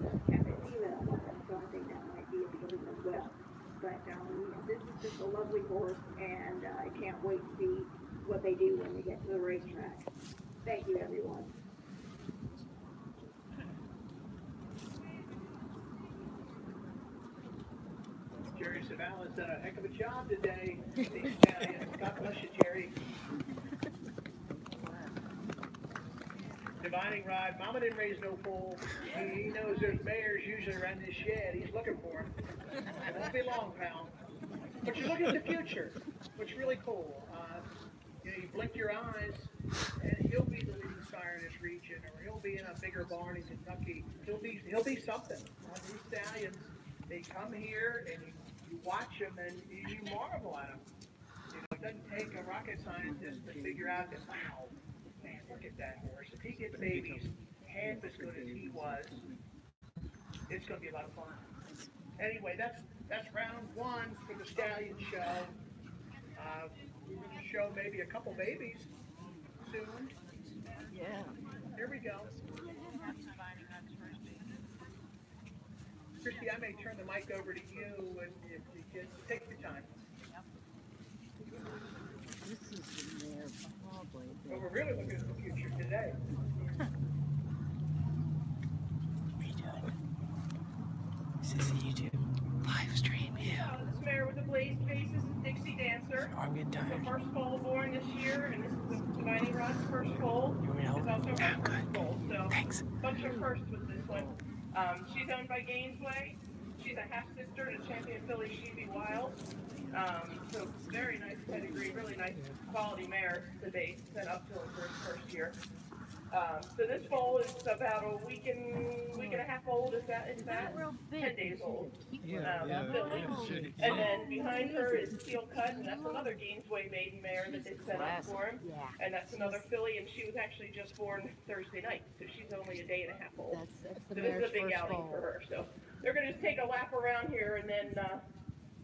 the Taffet female line, so I think that might be appealing as well. But this is just a lovely horse, and I can't wait to see what they do when they get to the racetrack. Thank you, everyone. Jerry Savalas done a heck of a job today. God bless you, Jerry. Divining Rod, Mama didn't raise no foal. He knows there's mares usually around this shed. He's looking for them. It won't be long, pal. But you're looking at the future, which is really cool. You blink your eyes, and he'll be the leading sire in this region, or he'll be in a bigger barn in Kentucky. He'll be something. These stallions, they come here and you watch them and you marvel at them. It doesn't take a rocket scientist to figure out that, wow, man, look at that horse. If he gets babies half as good as he was, it's going to be a lot of fun. Anyway, that's round 1 for the Stallion Show. We're going to show maybe a couple babies soon. Yeah. Here we go. Christy, I may turn the mic over to you, and if you can take your time. This is the mare, probably. But we're really looking at the future today. What are you doing? This is a YouTube live stream. Yeah. This mare with the blazed face is Dixie Dancer. I'm getting The tired. first foal born this year, and this is the Divining Rod's first foal. You want me to help? It's also her I'm first good. foal, so Thanks. bunch of firsts with this one. She's owned by Gainesway. She's a half sister to champion filly Sheepy Wild. So very nice pedigree, really nice quality mare to date, set up till her first year. So this foal is about a week and a half old. Is that 10 days old? Filly. And then behind her is Steel Cut, and that's another Gainesway maiden mare that they set up for him. And that's another filly, and she was actually just born Thursday night, so she's only a day and a half old. That's So the this is mare's a big first outing foal. for her. So they're going to just take a lap around here and then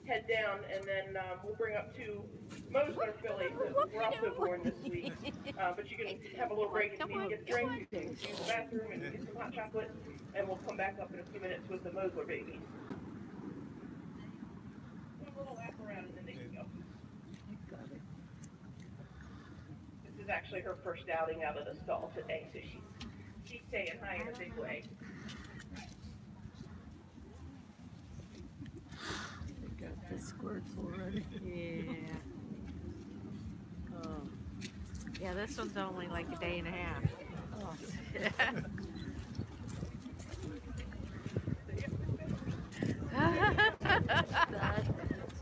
head down, and then we'll bring up 2 Mosler fillies that were also born this week. But you can have a little break if you need to get a drink, you can use the bathroom and get some hot chocolate, and we'll come back up in a few minutes with the Mosler babies. A little lap around and then they can go. This is actually her first outing out of the stall today, so she's staying high in a big way. Got the squirts already. Yeah. Oh. Yeah, this one's only like a day and a half.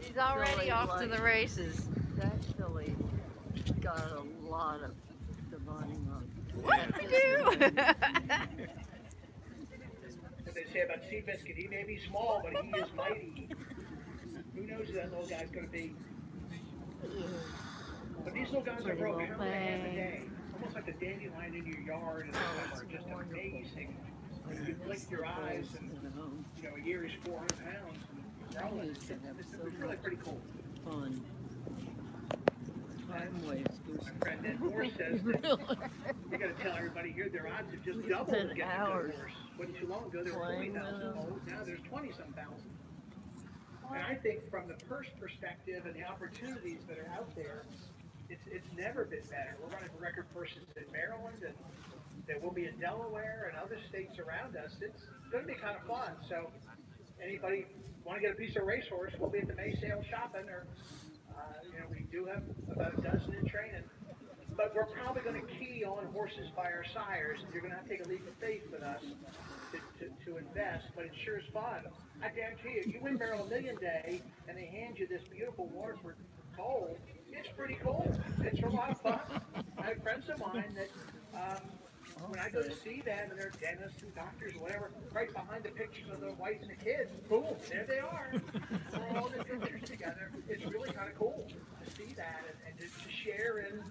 She's already Silly off to like- the races. That filly got a lot of divining on. What did I do? What they say about Seabiscuit, he may be small, but he is mighty. Who knows who that little guy's going to be? But these little guys are Pretty broke little half a thing. day. Almost like the dandelion in your yard in the summer, just amazing. When you blink your eyes and, a year is 400 pounds. And growing. It's really pretty cool. fun. Time My wasters. friend Ed Moore says that you got to tell everybody here their odds have just doubled spent getting a hours good horse. Wasn't too long ago there were playing with 40,000 them. foals. Now there's 20-some thousand. And I think from the purse perspective and the opportunities that are out there, it's never been better. We're running record purses in Maryland, and there will be in Delaware and other states around us. It's going to be kind of fun. So anybody want to get a piece of racehorse, we'll be at the May sale shopping, or we do have about a dozen in training. But we're probably going to key on horses by our sires. You're going to have to take a leap of faith with us to invest, but it sure is fun. I guarantee you, you win Barrel a Million Day, and they hand you this beautiful Waterford foal. It's pretty cool. It's a lot of fun. I have friends of mine that when I go to see them, and they're dentists and doctors or whatever, right behind the pictures of the wife and the kids, boom, there they are. We're all in the pictures together. It's really kind of cool to see that and to share in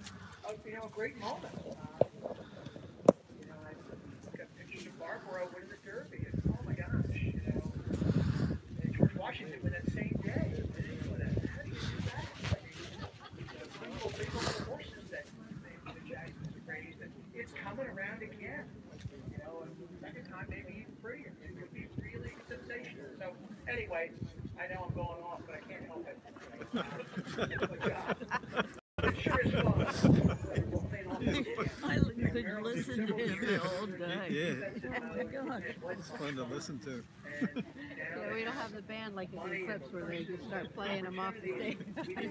a great moment. I've got pictures of Barbara winning the Derby, and oh my gosh, and George Washington win that same day. How do you do that? Big old horses that the Jacksons are raised, and it's coming around again. And the second time maybe even prettier. It could be really sensational. So anyway, I know I'm going off, but I can't help it. It sure is fun. I could listen to him all day. Yeah, Oh my gosh. it's fun to listen to. Yeah, we don't have the band like in the clips where they just start playing them off the stage. It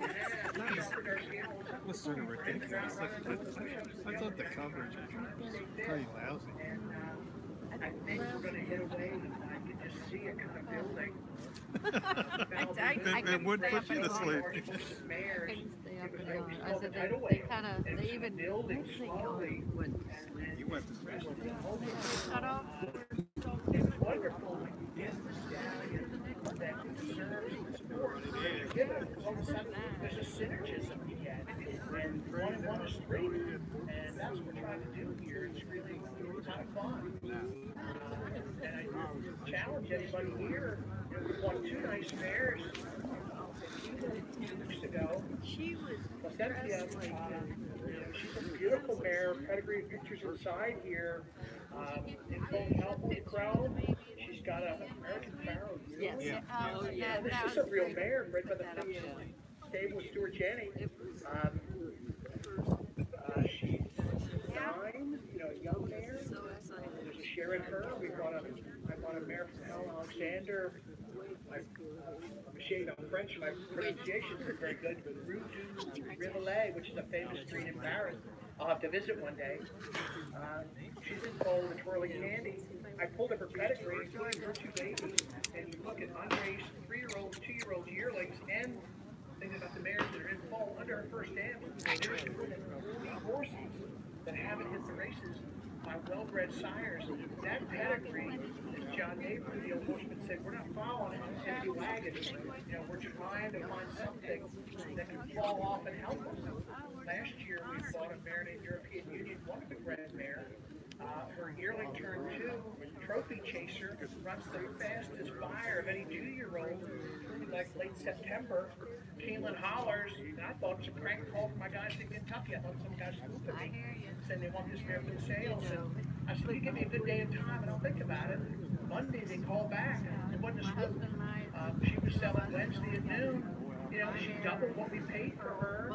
was sort of ridiculous. I thought the coverage was pretty lousy. I think we're going to hit a wave. I can just see it kind of building. I It would put you to sleep. couldn't stay up and down. I said they kind of, they even building slowly. You went to sleep. shut off. It's wonderful. Yes, the stallion that serves the sport. All of a sudden, there's a synergism you get. And 1 and 1 is 3. And that's what we're trying to do here. It's really kind of fun. And I challenge anybody here. We won 2 nice mares 2 weeks ago. She was Placentia, she's a beautiful mare, pedigree pictures inside here. In full California crown. She's got an American Pharaoh. yes. Oh, yeah. This is a real mare bred by the famous stable of Stuart Janney. She's 9, a young mare. So excited. There's a share in her. I bought a mare from Hal Alexander. I'm ashamed I'm French, my pronunciation is very good. Rue du Rivelet, which is a famous street in Paris. I'll have to visit one day. She's in full with twirling candy. I pulled up her pedigree, including her 2 babies, and you look at unraised 3-year-olds, 2-year-olds, yearlings, and think about the mares that are in full under her first dam. There's 40 horses that haven't hit the races by well-bred sires. That pedigree, as John Neighbor, the old horseman, said, we're not following an empty wagon. We're trying to find something that can fall off and help us. Last year, we bought a mare named European Union, wonderful bred mare. Her yearling turned 2, Trophy Chaser, runs the fastest buyer of any 2-year-old, like late September. Keeneland hollers, and I thought it was a prank call from my guys in Kentucky. I thought some guys scooping me, saying they want this mare for the sales. And I said, you give me a good day and time, and I'll think about it. Monday, they called back. It wasn't a scoop. She was selling Wednesday at noon. She doubled what we paid for her.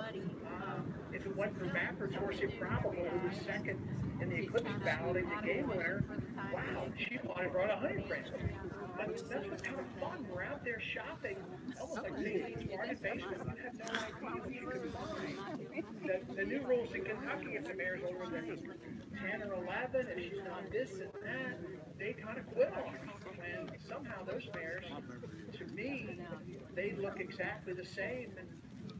If it wasn't for Bamford's horse, Improbable, who was second in the Eclipse ballot and the game winner, wow, she might have brought 100 grand. That's what's kind of fun. We're out there shopping, almost like St. Pete's Bargain Basement. You have no idea what you can find. The new rules in Kentucky, if the mare's older than 10 or 11, and she's not this and that, they kind of quit on her. And somehow those mares, to me, they look exactly the same and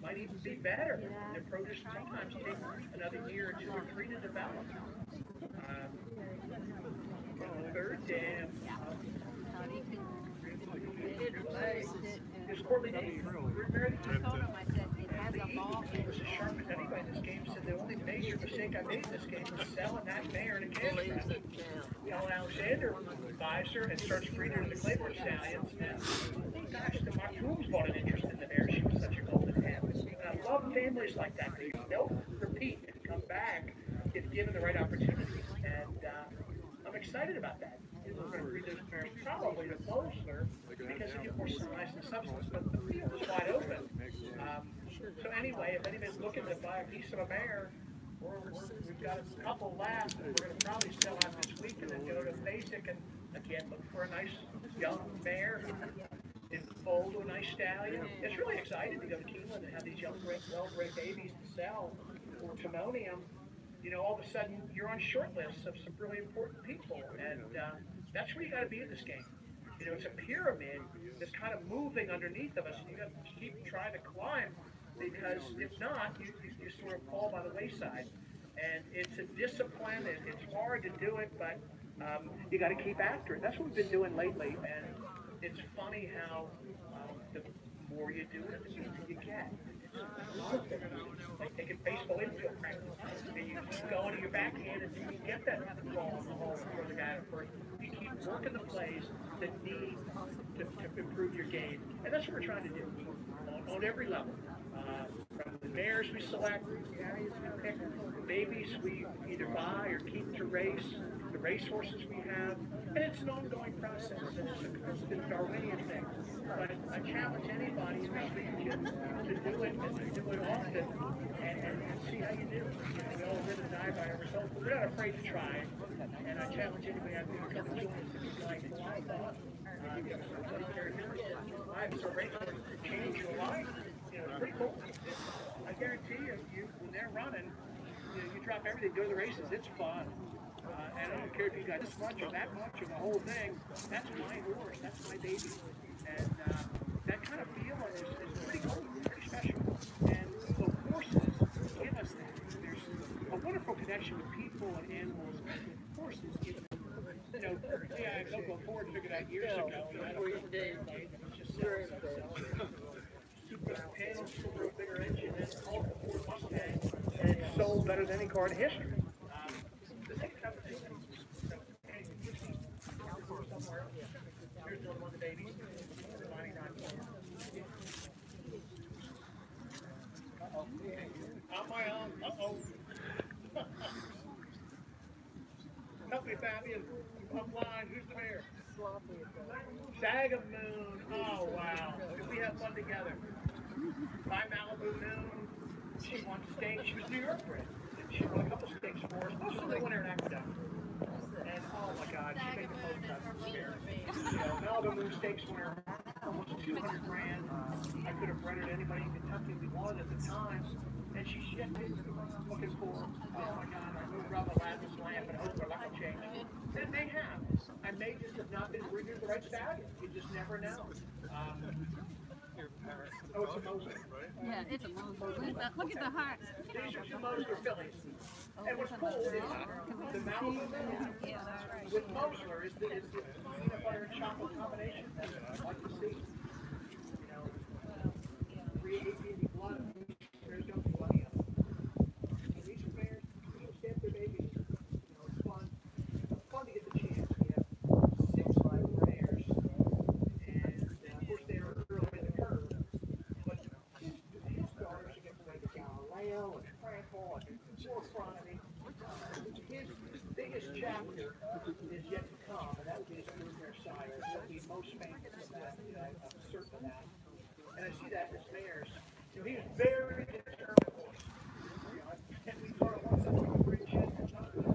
might even be better. The produce sometimes take another year or 2 or 3 to develop. Third dam. There's Courtney Nate. I told him, I said, it has a ball. It was as sharp as anybody in this game. Said the only major mistake I made in this game was selling that mare in a cash trap. Hal Alexander buys her and starts breeding her to the Claiborne Stallions. And gosh, the Macroons bought an interest in the mare. She was such a golden love families like that. They'll repeat and come back if given the right opportunities. And I'm excited about that. We're going to breed those mares probably to Bosler because of course some nice and substance, but the field is wide open. So anyway, if anybody's looking to buy a piece of a mare, we've got a couple left, and we're going to probably sell out this week and then go to basic and again look for a nice young mare in foal to a nice stallion. It's really exciting to go to Keeneland and have these young, well-bred babies to sell for timonium. You know, all of a sudden you're on short lists of some really important people, and that's where you got to be in this game. You know, it's a pyramid that's kind of moving underneath of us, and you got to keep trying to climb because if not, you sort of fall by the wayside. And it's a discipline, and it's hard to do it, but you got to keep after it. That's what we've been doing lately, and it's funny how the more you do it, the easier you get. Like taking baseball infield practice. You keep going to your backhand until you get that ball in the hole before the guy at first. You keep working the plays that need to improve your game. And that's what we're trying to do on every level. From the mares we select, the pick, the babies we either buy or keep to race, the race horses we have, and it's an ongoing process. And it's a constant Darwinian thing. But I challenge anybody in this region to do it and to do it often and see how you do. You know, we all live and die by our results, but we're not afraid to try it. And I challenge anybody out there to come and join us if you'd like. Well, I thought, somebody cared life, so race horses to change your life. You know, it's pretty cool. I guarantee you, when they're running, you know, you drop everything, go to the races. It's fun. And I don't care if you got this much or that much or the whole thing. That's my horse. That's my baby. And that kind of feeling is pretty cool, pretty special. And the horses give us that. There's a wonderful connection with people and animals. Horses give us, you know, yeah, Uncle Ford figured out years ago. Just super panels, super bigger engine, and all the Ford Mustang, and it sold better than any car in history. The same type of thing. Somewhere. Here's one of the babies. On my own. Uh-oh. Help me, Fabian. I'm blind. Who's the mayor? Sagamoon. Oh, wow. We have fun together. My Malibu Moon. She won stakes. She was New York bred. She won a couple stakes for us. Most of them won her in Aqueduct. And oh my God, she made the most out of it. You know, Malibu Moon stakes winner, almost 200 grand. I could have rented anybody in Kentucky we wanted at the time. And she shifted, looking for, oh my God, I moved around the Lattice lamp and hope their luck will change. And they have. I may just have not been breeding the right stallion. You just never know. Oh, it's a Moser. Yeah, it's a Moser. Look at the heart. These are two Moser fillies. And what's cool is the Malibu Moon with Moser is the peanut butter and chocolate combination. That's what you see. You know, 380 blood. There's no bloody of them. These are bears. People stamp their babies. You know, it's fun. It's fun to get the chance. We have 6 live bears. And of course they are early in the curve. But his daughters are getting ready to Galileo and Frankel and forefront. I mean, his biggest chapter is yet to come, and that would be his Moonmare sire. He'll be most famous of that, you know, I'm certain of that. And I see that in his mares. You know, he was very determined horse. You know, and we thought it was such a great chance to talk to him.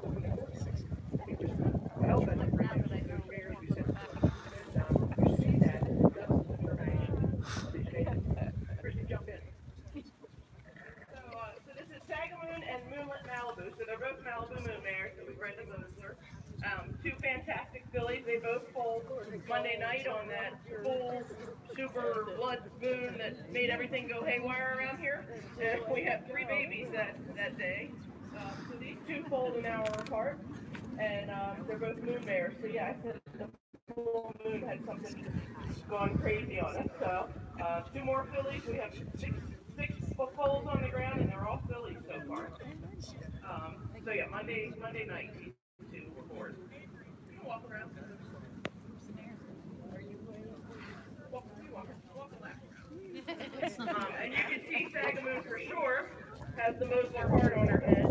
He just held that great those mares we sent. And you see that in the guts and determination of these babies. Christy, jump in. So this is Sagamoon and Moonlit Malibu. So they're both Malibu Moon mares that we bred to Bosler. Two fantastic fillies. They both foaled Monday night on that full super blood moon that made everything go haywire around here. And we had 3 babies that day. So these two foaled an hour apart, and they're both moon mares. So yeah, I said the full moon had something gone crazy on it. So 2 more fillies. We have six foals on the ground, and they're all fillies so far. So yeah, Monday night, 2 fours. You can walk around. Walk a lap around. And you can see Sagamoon for sure has the Mosler heart on her head.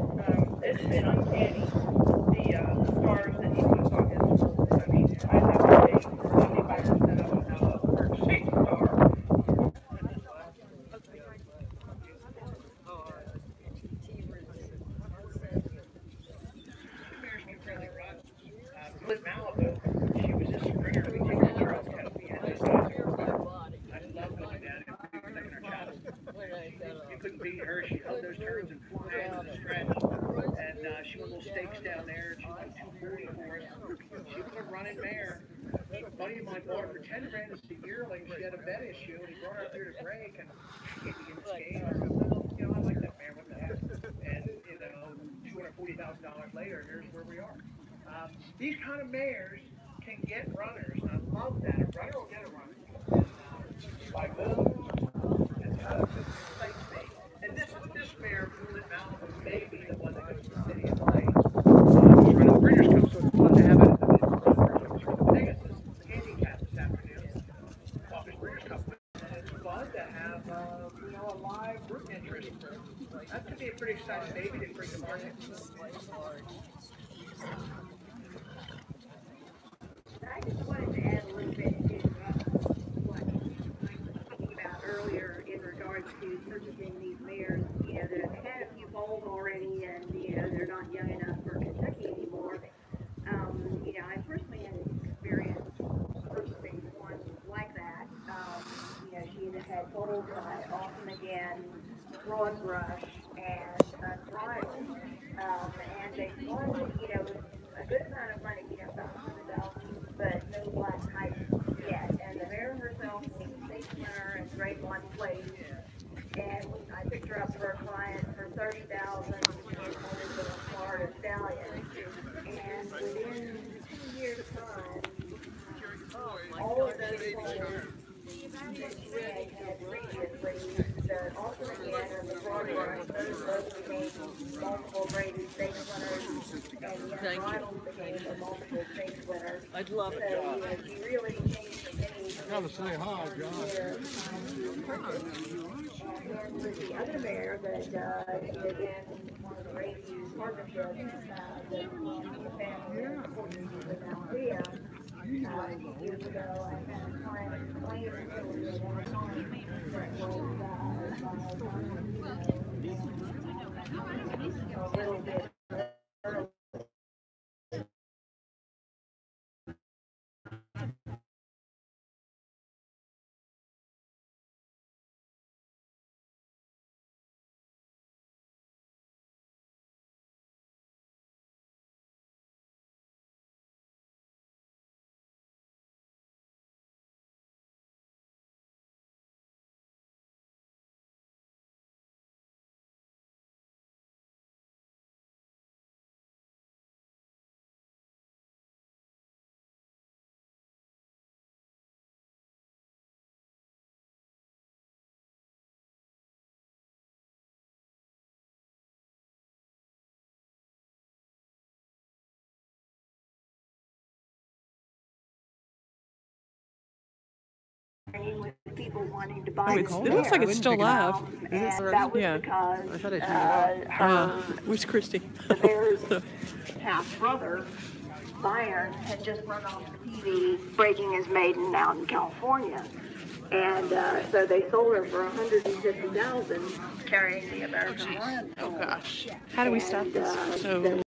It's been uncanny. The stars that he puts on his, I mean, I have to say 75% of them have a heart-shaped star. With Malibu, she was a sprinter. We take the Charles Kennedy and those guys are I love going down and taking her chest. You couldn't beat her. She held those turns and fly into the stretch. And she won little stakes down there. She won 240 for us. She was a running mare. A buddy of mine bought her for 10 grand as a yearling. She had a vet issue, and he brought her up here to break, and she came to get in this game. I said, well, you know, I like that mare. What the heck? And, you know, $240,000 later, here's where we are. These kind of mares can get runners, and I love that. A runner will get a runner. By Moon, it excites me. And this mare, Moonlit Mountain, may be the one that goes to the city of Light. She's running the Breeders' Cup, so it's fun to have it at the Pegasus handicap this afternoon. Office Breeders' Cup. And it's fun to have, you know, a live group interest. That could be a pretty exciting baby to bring to market. I just wanted to add a little bit to what I was talking about earlier in regards to purchasing these mares. You know, they've had a few foals already, and you know they're not young enough for Kentucky anymore. You know, I personally had experience purchasing one like that. You know, she had foals by Often Again, Broad Brush, and Thrive. And they started, you know, a good amount of money, you know, about $100,000, but no black type yet. And the mare herself was a state winner and grade 1 place. And I picked her up for a client for $30,000 in the Florida Stallion. And within 2 years' time, all of those players that she had previously, the Often Again and the Broad Brush, those both became multiple graded stakes winners, and the Unbridled became a multiple stakes winner. I'd love it, So, John. you know, she really changed the game. Gotta say hi, John. And with the other mare that she had been one of the races partnerships, the family with Althea, years ago, I had a client explain to me at one time that was a little bit early. With people wanting to buy It looks like it's still live. and that was Yeah. because I thought it turned it off. Where's Christy? the bear's half brother, Byron, had just run off the TV breaking his maiden out in California, and so they sold her for $150,000, carrying the American Lion. Oh gosh. How do we stop this? And, So.